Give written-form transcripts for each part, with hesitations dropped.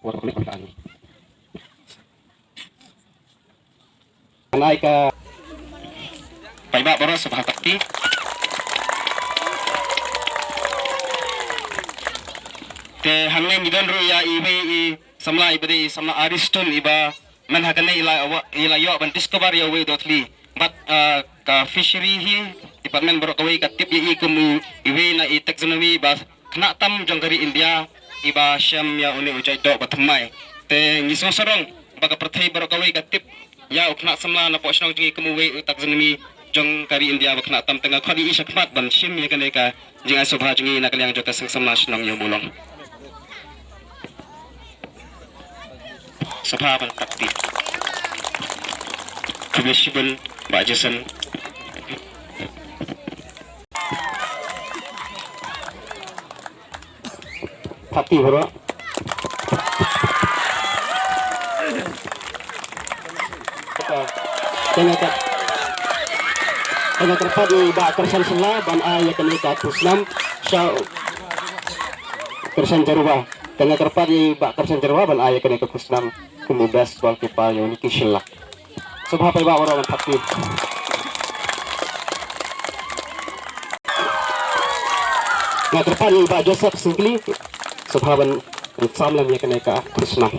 warna perkaan. Naik ke Paiba boros sebah takti. Te hangen gidan ru ya ibe samla ibade samla Aristone iba man hakane ila yo ban discover ya we dohthli. But ka fishery hi department borok kawai ka tip i kum iwe na i taxonomy ba kena tam jongkari India iba syam ya uni ujai dok batmai te ngisong sorong ba ka prathai borok kawai ka tip ya ukna samla na po shnong jingi kum we taxonomy jongkari India ba kena tam tengah khadi isakmat ban syam ya kane ka jinga sobha jingi na kalyang jota samla shnong iewmawlong sabha ban takti commissionable ba jason hati bro tengah terpad di bak kersan sela ban ayat kenika tuslam syau kersan jarwa tengah terpad di bak kersan jarwa ban ayat kenika tuslam kumubas bal kipa yo niki jylla sebab apa bawa orang hati nah terpad di bak Joseph singli sebab samla nya kenika shnong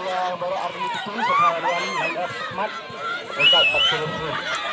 yang baru arti itu sebenarnya yang khidmat dekat 40